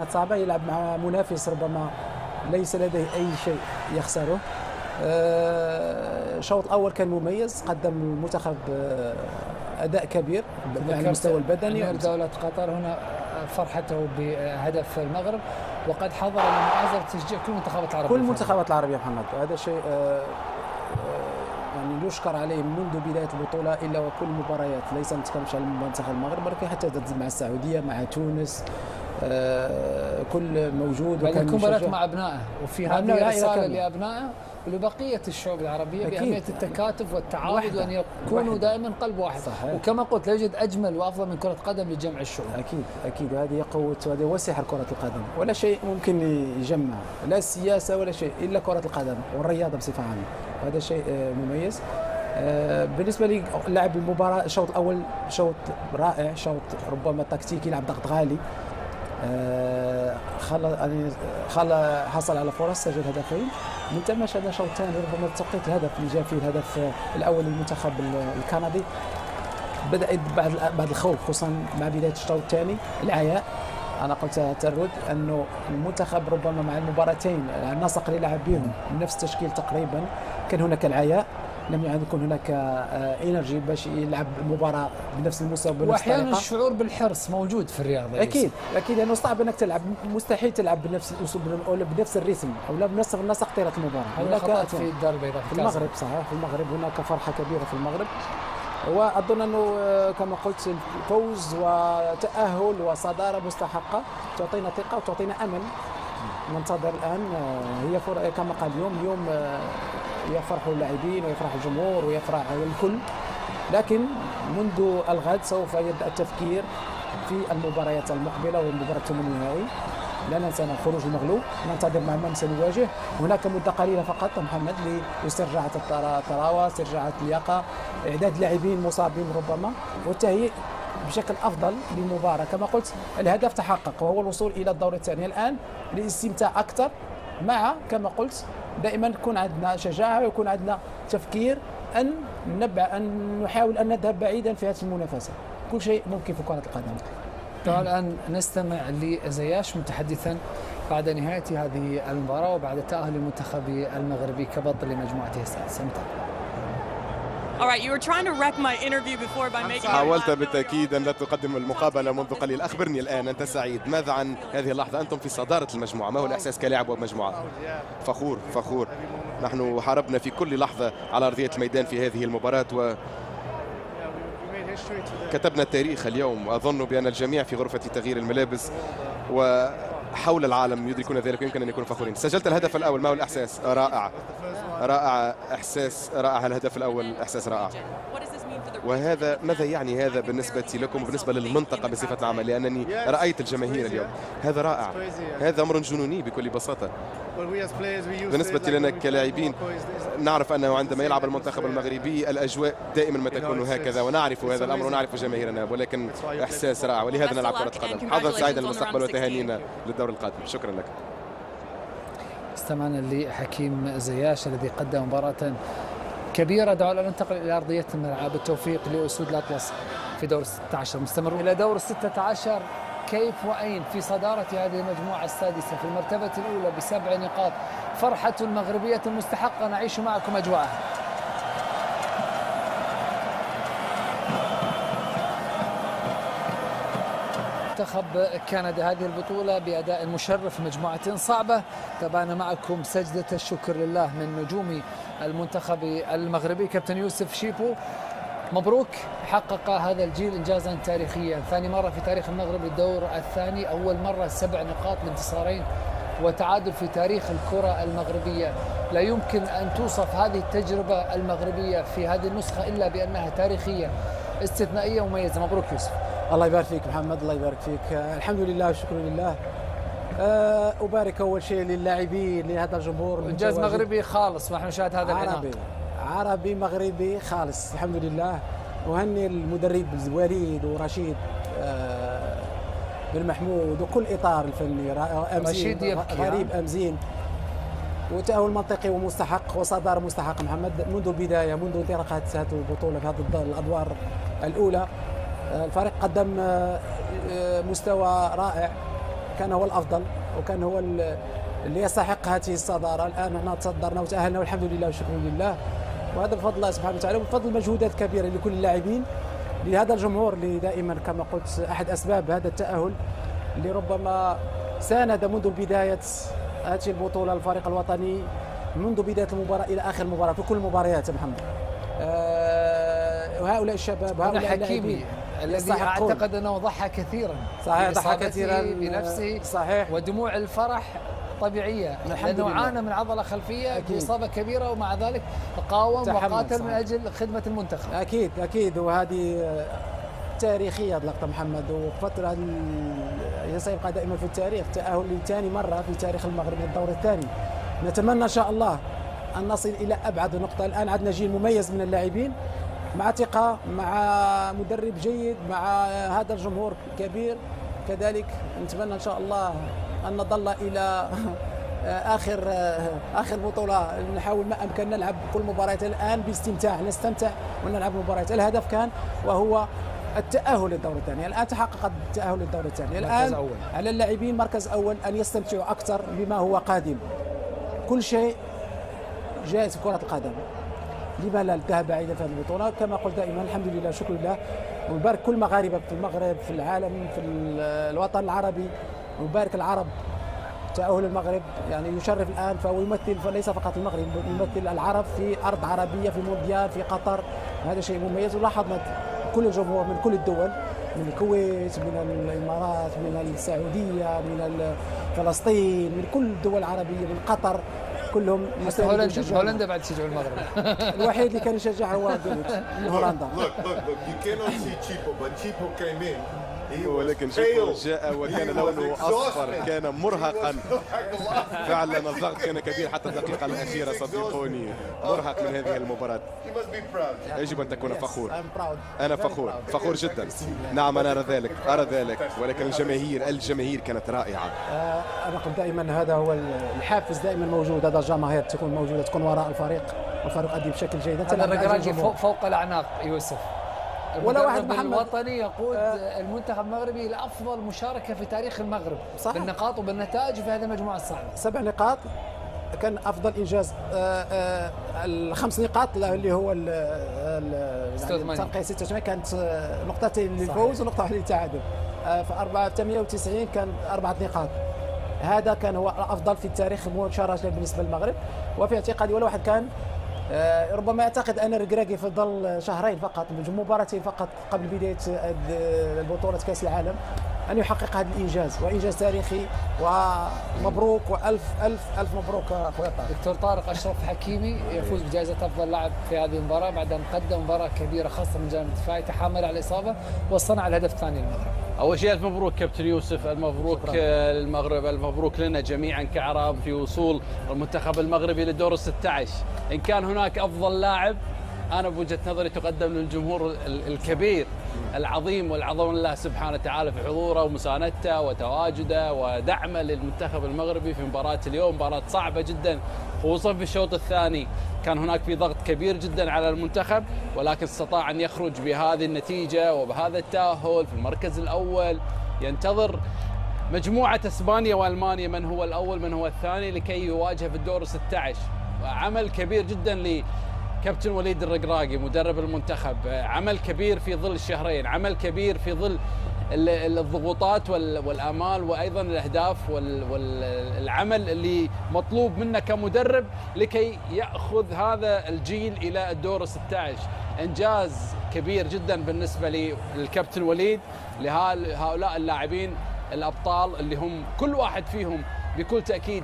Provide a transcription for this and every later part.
صعبة، يلعب مع منافس ربما ليس لديه أي شيء يخسره. الشوط الأول كان مميز، قدم المنتخب أداء كبير على المستوى البدني. أمير دولة قطر هنا فرحته بهدف المغرب، وقد حضر لمؤازرة تشجيع كل المنتخبات العربية. كل المنتخبات العربية محمد، هذا شيء يعني يشكر عليه منذ بداية البطولة إلا وكل المباريات، ليس نتكلمش على منتخب المغرب ولكن حتى مع السعودية مع تونس كل موجود. وكان مباراة مع أبنائه، وفي هذه رسالة لأبنائه ولبقية الشعوب العربية بأهمية التكاتف والتعاون وأن يكونوا دائما قلب واحد. صحيح. وكما قلت لا يوجد أجمل وأفضل من كرة قدم لجمع الشعوب. أكيد هذه قوة، هذه هو سحر كرة القدم، ولا شيء ممكن يجمع، لا السياسة ولا شيء إلا كرة القدم والرياضة بصفة عامة، هذا شيء مميز. بالنسبة لي لعب المباراة الشوط الأول شوط رائع، شوط ربما تكتيكي، لعب ضغط عالي، حصل على فرص، سجل هدفين. من ثم شاهدنا الشوط الثاني ربما توقيت الهدف اللي جاء فيه الهدف الأول للمنتخب الكندي، بدأ بعد الخوف خصوصا مع بداية الشوط الثاني، العياء. أنا قلت ترد أنه المنتخب ربما مع المباراتين النسق اللي لعب بهم نفس التشكيل تقريبا، كان هناك العياء، لم يعد يكون هناك انرجي باش يلعب المباراه بنفس المستوى بنفس الطريقه. واحيانا الشعور بالحرص موجود في الرياضه. اكيد لانه صعب انك تلعب، مستحيل تلعب بنفس الاسلوب او بنفس الريتم او بنفس النسق طيله المباراه. هناك في الدار البيضاء في المغرب، صحيح في المغرب هناك فرحه كبيره في المغرب، واظن انه كما قلت الفوز وتاهل وصداره مستحقه تعطينا ثقه وتعطينا امل. ننتظر الان، هي كما قال اليوم يفرح اللاعبين ويفرح الجمهور ويفرح الكل، لكن منذ الغد سوف يبدأ التفكير في المباريات المقبلة والمباراة الثمن النهائي. لا ننسى الخروج المغلوب، ننتظر مع من سنواجه. هناك مدة قليلة فقط محمد لاسترجاعة الطراوة، استرجاعة اللياقة، إعداد لاعبين مصابين ربما، والتهيئ بشكل أفضل للمباراة. كما قلت الهدف تحقق وهو الوصول إلى الدور الثاني، الآن للاستمتاع أكثر، مع كما قلت دائما يكون عندنا شجاعة ويكون عندنا تفكير أن نحاول أن نذهب بعيدا في هذه المنافسة. كل شيء ممكن في كرة القدم. الآن نستمع لزياش متحدثا بعد نهاية هذه المباراة وبعد تأهل المنتخب المغربي كبطل لمجموعته السادسة. حاولت بالتأكيد أن لا تقدم المقابلة منذ قليل. أخبرني الآن، أنت سعيد، ماذا عن هذه اللحظة؟ أنتم في صدارة المجموعة، ما هو الإحساس كلاعب ومجموعة؟ فخور. نحن حاربنا في كل لحظة على أرضية الميدان في هذه المباراة وكتبنا التاريخ اليوم، وأظن بأن الجميع في غرفة تغيير الملابس وحول العالم يدركون ذلك ويمكن أن يكونوا فخورين. سجلت الهدف الأول، ما هو الإحساس؟ رائع، إحساس رائع. الهدف الأول إحساس رائع. وهذا ماذا يعني هذا بالنسبة لكم وبالنسبة للمنطقة بصفة عامة؟ لأنني رأيت الجماهير اليوم، هذا رائع، هذا أمر جنوني بكل بساطة. بالنسبة لنا كلاعبين نعرف أنه عندما يلعب المنتخب المغربي الأجواء دائما ما تكون هكذا، ونعرف هذا الأمر ونعرف جماهيرنا، ولكن إحساس رائع، ولهذا نلعب كرة قدم. حظا سعيدا للمستقبل وتهانينا للدور القادم. شكرا لك. استمعنا لحكيم زياش الذي قدم مباراة كبيرة. دعونا ننتقل إلى أرضية الملعب. بالتوفيق لأسود الأطلس في دور 16. مستمر إلى دور 16. كيف وأين في صدارة هذه المجموعة السادسة في المرتبة الأولى ب7 نقاط. فرحة المغربية المستحقة، نعيش معكم أجواءها. منتخب كندا هذه البطولة بأداء مشرف، مجموعة صعبة. تابعنا معكم سجدة الشكر لله من نجوم المنتخب المغربي كابتن يوسف شيبو. مبروك، حقق هذا الجيل إنجازا تاريخيا، ثاني مرة في تاريخ المغرب للدور الثاني، أول مرة 7 نقاط بانتصارين وتعادل في تاريخ الكرة المغربية. لا يمكن أن توصف هذه التجربة المغربية في هذه النسخة إلا بأنها تاريخية استثنائية ومميزة. مبروك يوسف. الله يبارك فيك محمد، الله يبارك فيك. الحمد لله والشكر لله. أبارك أول شيء للاعبين، لهذا الجمهور. إنجاز مغربي خالص ونحن نشاهد هذا العناق. عربي مغربي خالص، الحمد لله. أهني المدرب وليد ورشيد بن محمود وكل إطار الفني، رشيد غريب أمزين، وتأهل منطقي ومستحق وصدارة مستحق محمد منذ البداية، منذ انطلاق هذه البطولة في هذه الأدوار الأولى. الفريق قدم مستوى رائع كان هو الافضل وكان هو اللي يستحق هذه الصداره. الان احنا تصدرنا وتاهلنا والحمد لله والشكر لله، وهذا بفضل الله سبحانه وتعالى وبفضل مجهودات كبيره لكل اللاعبين، لهذا الجمهور اللي دائما كما قلت احد اسباب هذا التاهل، اللي ربما ساند منذ بدايه هذه البطوله الفريق الوطني منذ بدايه المباراه الى اخر مباراه في كل المباريات يا محمد. وهؤلاء الشباب هؤلاء حكيمي الذي اعتقد انه ضحى كثيرا، صحيح ضحى كثيرا بنفسه، صحيح، ودموع الفرح طبيعيه لانه عانى من عضله خلفيه باصابه كبيره، ومع ذلك قاوم وقاتل من اجل خدمه المنتخب. اكيد وهذه تاريخيه اللقطه محمد، وفتره سيبقى دائما في التاريخ، تاهل لثاني مره في تاريخ المغرب للدور الثاني. نتمنى ان شاء الله ان نصل الى ابعد نقطه. الان عندنا جيل مميز من اللاعبين مع ثقه، مع مدرب جيد، مع هذا الجمهور كبير كذلك. نتمنى ان شاء الله ان نظل الى اخر بطوله، نحاول ما امكن نلعب كل مباريات الان باستمتاع، نستمتع ونلعب مباريات. الهدف كان وهو التأهل للدور الثاني. الآن تحقق التأهل للدور الثاني. الآن على اللاعبين مركز أول أن يستمتعوا أكثر بما هو قادم. كل شيء جائز في كرة القدم، لما لا الذهاب بعيدا في هذه البطولة. كما قلت دائما الحمد لله شكر لله، ونبارك كل مغاربة في المغرب، في العالم، في الوطن العربي، ونبارك العرب. تأهل المغرب يعني يشرف الآن، فهو يمثل فليس فقط المغرب، يمثل العرب في أرض عربية في مونديال في قطر. هذا شيء مميز، ولاحظنا كل الجمهور من كل الدول، من الكويت، من الإمارات، من السعودية، من فلسطين، من كل الدول العربية، من قطر، كلهم. حتى هولندا بعد تشجعوا المغرب. الوحيد اللي كان يشجع هو جوليت من هولندا. ولكن شيبو جاء وكان لونه اصفر، كان مرهقا فعلا. الضغط كان كبير حتى الدقيقه الاخيره، صدقوني مرهق من هذه المباراه. يجب ان تكون فخور. انا فخور جدا. نعم انا ارى ذلك، ولكن الجماهير كانت رائعه. انا قلت دائما هذا هو الحافز، دائما موجود. هذا الجماهير تكون موجوده، تكون وراء الفريق، والفريق يؤدي بشكل جيد. هذا الركراجي فوق الاعناق يوسف. ولا واحد محمد الوطني يقود المنتخب المغربي لافضل مشاركه في تاريخ المغرب، صح، بالنقاط وبالنتائج في هذه المجموعه الصعبه. 7 نقاط كان افضل انجاز. ال5 نقاط اللي هو الترقية 86 كانت نقطتين للفوز ونقطه واحده للتعادل. في 98 كان 4 نقاط. هذا كان هو الافضل في التاريخ مشاركه بالنسبه للمغرب. وفي اعتقادي ولا واحد كان ربما يعتقد ان الركراكي في ظل شهرين فقط، مباراتين فقط قبل بدايه البطوله كاس العالم، ان يحقق هذا الانجاز، وانجاز تاريخي. ومبروك والف الف الف مبروك اخويا طارق. دكتور طارق اشرف حكيمي يفوز بجائزه افضل لاعب في هذه المباراه بعد ان قدم مباراه كبيره، خاصه من الجانب الدفاعي، تحمل على الاصابه وصنع الهدف الثاني للمغرب. اول شيء الف مبروك كابتن يوسف، المبروك المغرب، المبروك لنا جميعا كعرب في وصول المنتخب المغربي للدور ال16. ان كان هناك افضل لاعب، انا بوجهه نظري تقدم للجمهور الكبير العظيم والعظيم الله سبحانه وتعالى في حضوره ومساندته وتواجده ودعمه للمنتخب المغربي في مباراه اليوم. مباراه صعبه جدا، خصوصا في الشوط الثاني كان هناك في ضغط كبير جدا على المنتخب، ولكن استطاع ان يخرج بهذه النتيجه وبهذا التاهل في المركز الاول. ينتظر مجموعه اسبانيا والمانيا من هو الاول من هو الثاني لكي يواجه في الدور 16. عمل كبير جدا كابتن وليد الركراكي مدرب المنتخب، عمل كبير في ظل الشهرين، عمل كبير في ظل الضغوطات والآمال وأيضا الأهداف والعمل اللي مطلوب منه كمدرب لكي يأخذ هذا الجيل إلى الدور 16. إنجاز كبير جدا بالنسبة للكابتن وليد، لهؤلاء اللاعبين الأبطال اللي هم كل واحد فيهم بكل تأكيد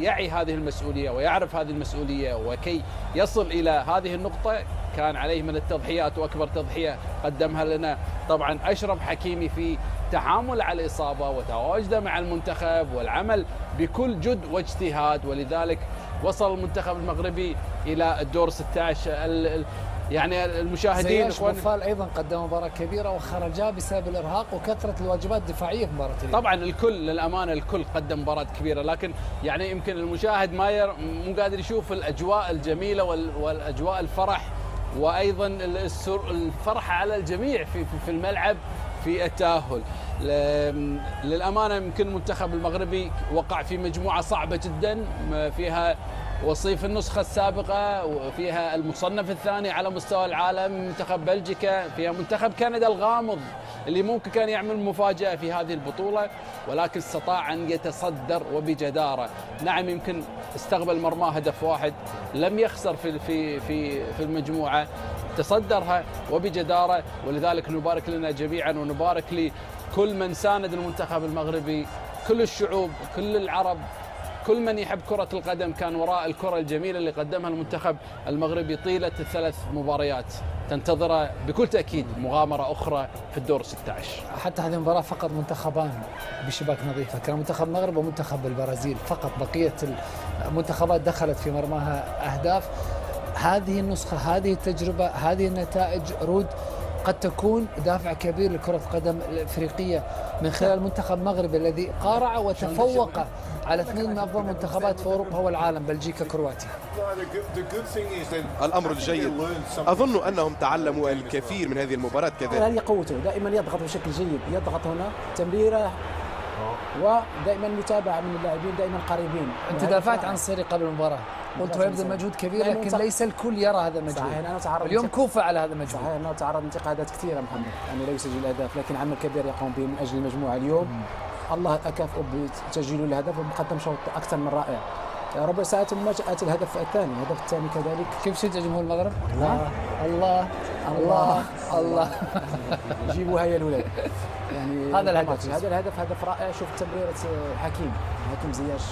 يعي هذه المسؤولية ويعرف هذه المسؤولية، وكي يصل إلى هذه النقطة كان عليه من التضحيات، وأكبر تضحية قدمها لنا طبعا أشرف حكيمي في تحامل على الإصابة وتواجده مع المنتخب والعمل بكل جد واجتهاد، ولذلك وصل المنتخب المغربي إلى الدور 16. يعني المشاهدين بوفال ايضا قدم مباراه كبيره وخرجا بسبب الارهاق وكثره الواجبات الدفاعيه في مباراه اليوم. طبعا الكل للامانه الكل قدم مباراه كبيره، لكن يعني يمكن المشاهد مو قادر يشوف الاجواء الجميله والاجواء الفرح، وايضا الفرحه على الجميع في الملعب في التأهل. للأمانة يمكن المنتخب المغربي وقع في مجموعة صعبة جدا، فيها وصيف النسخة السابقة وفيها المصنف الثاني على مستوى العالم منتخب بلجيكا، فيها منتخب كندا الغامض اللي ممكن كان يعمل مفاجأة في هذه البطولة، ولكن استطاع أن يتصدر وبجدارة. نعم يمكن استقبل مرماه هدف واحد، لم يخسر في المجموعة، تصدرها وبجدارة، ولذلك نبارك لنا جميعا ونبارك لكل من ساند المنتخب المغربي، كل الشعوب، كل العرب، كل من يحب كرة القدم كان وراء الكرة الجميلة اللي قدمها المنتخب المغربي طيلة الثلاث مباريات. تنتظر بكل تأكيد مغامرة أخرى في الدور 16. حتى هذه المباراة فقط منتخبان بشباك نظيفة، كان منتخب المغرب ومنتخب البرازيل فقط، بقية المنتخبات دخلت في مرماها أهداف. هذه النسخة، هذه التجربة، هذه النتائج رود قد تكون دافع كبير لكرة القدم الإفريقية من خلال المنتخب المغربي الذي قارع وتفوق على اثنين من أفضل المنتخبات في أوروبا والعالم، بلجيكا كرواتيا. الأمر الجيد أظن أنهم تعلموا الكثير من هذه المباراة كذلك. هذه قوته، دائما يضغط بشكل جيد، يضغط هنا تمريرة ودائما متابعة من اللاعبين، دائما قريبين. أنت دافعت عن الصيري قبل المباراة، قلت هو يبذل مجهود كبير لكن ليس الكل يرى هذا المجهود. اليوم كوفة على هذا المجهود. صحيح أنه تعرض انتقادات كثيرة محمد أنه لا يسجل أهداف، لكن عمل كبير يقوم به من أجل المجموعة اليوم. الله أكافئه بتسجيله الهدف ومقدم شوط أكثر من رائع. ربع ساعة ثم جاءت الهدف الثاني، الهدف الثاني كذلك. كيف شجع جمهور المغرب؟ الله الله الله جيبوها يا الولاد. يعني هذا الهدف، هدف رائع. شوف تمريرة حكيم زياش،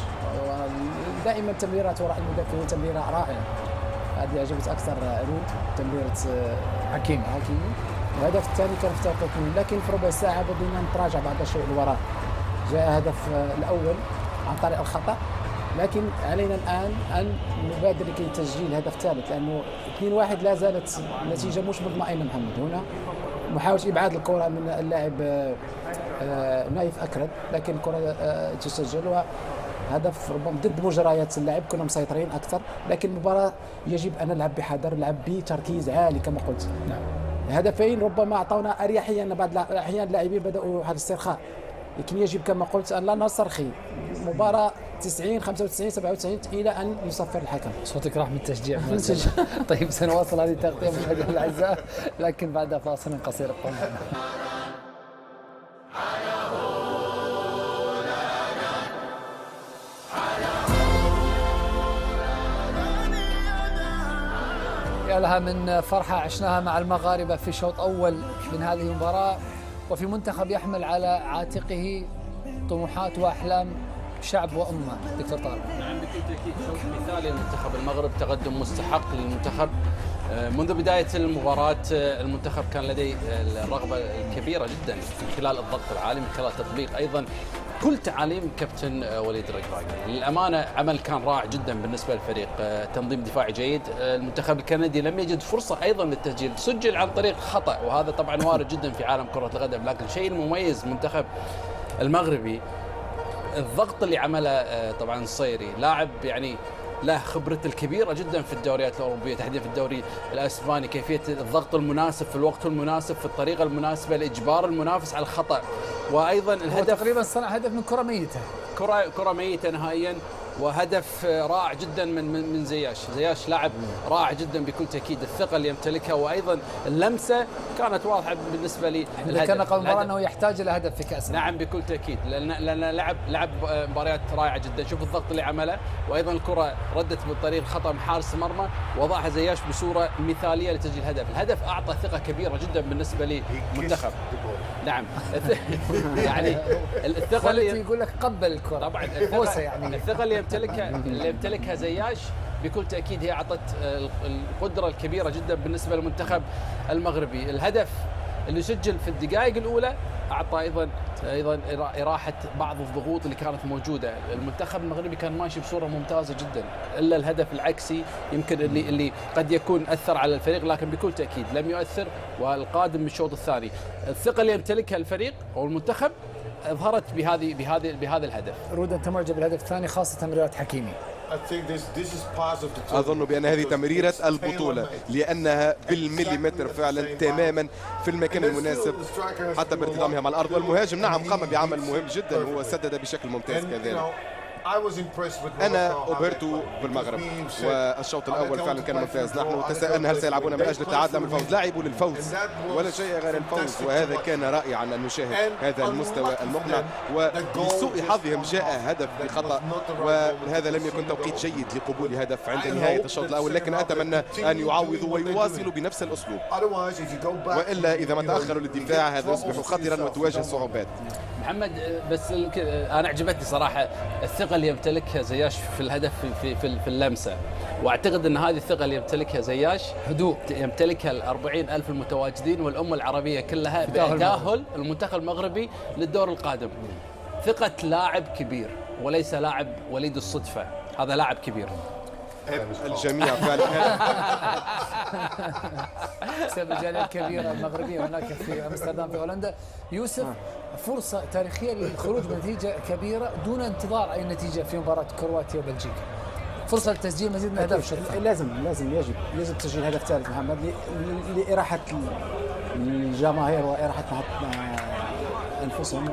دائما تمريرات وراء المدافعين تمريرة رائعة. هذه عجبت أكثر رود، تمريرة حكيم. الهدف الثاني كان في توقيت، لكن في ربع ساعة بدينا نتراجع بعض الشيء لوراء. جاء هدف الأول عن طريق الخطأ، لكن علينا الآن أن نبادر لكي تسجيل الهدف الثالث، لأنه 2-1 لا زالت النتيجة مش مطمئنة محمد. هنا محاولة إبعاد الكرة من اللاعب نايف أكرد، لكن الكرة تسجل وهدف ربما ضد مجريات اللعب. كنا مسيطرين أكثر، لكن المباراة يجب أن نلعب بحذر، نلعب بتركيز عالي كما قلت. نعم. هدفين ربما أعطونا أريحية، أن بعض الأحيان اللاعبين بدأوا هذا الاسترخاء، لكن يجب كما قلت أن لا نسترخي. مباراة 90 95 97 إلى أن يصفر الحكم. صوتك راح من التشجيع. طيب سنواصل هذه التغطية مشاهدينا الأعزاء، لكن بعد فاصل قصير. يا لها من فرحة عشناها مع المغاربة في شوط أول من هذه المباراة، وفي منتخب يحمل على عاتقه طموحات وأحلام شعب وأمة. دكتور طارق. نعم بكل تأكيد شوط مثالي للمنتخب المغرب، تقدم مستحق للمنتخب. منذ بداية المباراة المنتخب كان لديه الرغبة الكبيرة جدا من خلال الضغط العالي، من خلال تطبيق أيضا كل تعاليم كابتن وليد الركراكي. للأمانة عمل كان رائع جدا بالنسبة للفريق، تنظيم دفاعي جيد. المنتخب الكندي لم يجد فرصة أيضا للتسجيل، سجل عن طريق خطأ، وهذا طبعا وارد جدا في عالم كرة القدم. لكن الشيء المميز المنتخب المغربي الضغط اللي عمله طبعا الصيري، لاعب يعني له خبرته الكبيرة جدا في الدوريات الأوروبية، تحديدا في الدوري الأسباني، كيفية الضغط المناسب في الوقت المناسب في الطريقة المناسبة لإجبار المنافس على الخطأ. وأيضا الهدف تقريبا صنع هدف من كرة ميتة، كرة ميتة نهائيا، وهدف رائع جدا من زياش لاعب رائع جدا بكل تأكيد. الثقة اللي يمتلكها وأيضا اللمسة كانت واضحة بالنسبة لي. ذكرنا قبل المباراة أنه يحتاج إلى هدف في كأس. نعم بكل تأكيد، لأن لعب مباريات رائعة جدا. شوف الضغط اللي عمله، وأيضا الكرة ردت بالطريق الخطأ من حارس المرمى، وضعها زياش بصورة مثالية لتسجيل الهدف أعطى ثقة كبيرة جدا بالنسبة للمنتخب. نعم يعني الثقة اللي يقول لك قبل الكرة طبعا، يعني الثقة اللي يمتلكها زياش بكل تأكيد هي أعطت القدرة الكبيرة جدا بالنسبة للمنتخب المغربي. الهدف اللي سجل في الدقائق الأولى أعطى أيضا إراحة بعض الضغوط اللي كانت موجودة. المنتخب المغربي كان ماشي بصورة ممتازة جدا، إلا الهدف العكسي يمكن اللي قد يكون أثر على الفريق، لكن بكل تأكيد لم يؤثر. والقادم من الشوط الثاني الثقة اللي يمتلكها الفريق أو المنتخب أظهرت بهذا الهدف. رود أنت معجب بالهدف الثاني، خاصة تمريرات حكيمي؟ أظن بأن هذه تمريرة البطولة، لأنها بالمليمتر فعلا تماما في المكان المناسب حتى بارتطامها مع الأرض. والمهاجم نعم قام بعمل مهم جدا، هو سدد بشكل ممتاز كذلك. أنا أبهرت بالمغرب، والشوط الأول فعلا كان ممتاز. نحن تساءلنا هل سيلعبون من أجل التعادل أم الفوز؟ لعبوا للفوز ولا شيء غير الفوز، وهذا كان رائعا أن نشاهد هذا المستوى المقنع. ولسوء حظهم جاء هدف بخطأ، وهذا لم يكن توقيت جيد لقبول هدف عند نهاية الشوط الأول، لكن أتمنى أن يعوضوا ويواصلوا بنفس الأسلوب، وإلا إذا ما تأخروا للدفاع هذا يصبح خطرا وتواجه صعوبات. محمد، بس أنا عجبتني صراحة الثقة اللي يمتلكها زياش في الهدف في اللمسة، واعتقد ان هذه الثقة اللي يمتلكها زياش هدوء يمتلكها 40,000 المتواجدين والأمة العربية كلها بتأهل المنتخب المغربي للدور القادم. ثقة لاعب كبير وليس لاعب وليد الصدفة، هذا لاعب كبير. الجميع فعلا بسبب الجالية الكبيرة المغربية هناك في أمستردام في هولندا. يوسف، فرصة تاريخية للخروج بنتيجة كبيرة دون انتظار أي نتيجة في مباراة كرواتيا وبلجيكا، فرصة لتسجيل مزيد من الأهداف. يجب تسجيل هدف ثالث محمد لإراحة الجماهير وإراحة أنفسهم.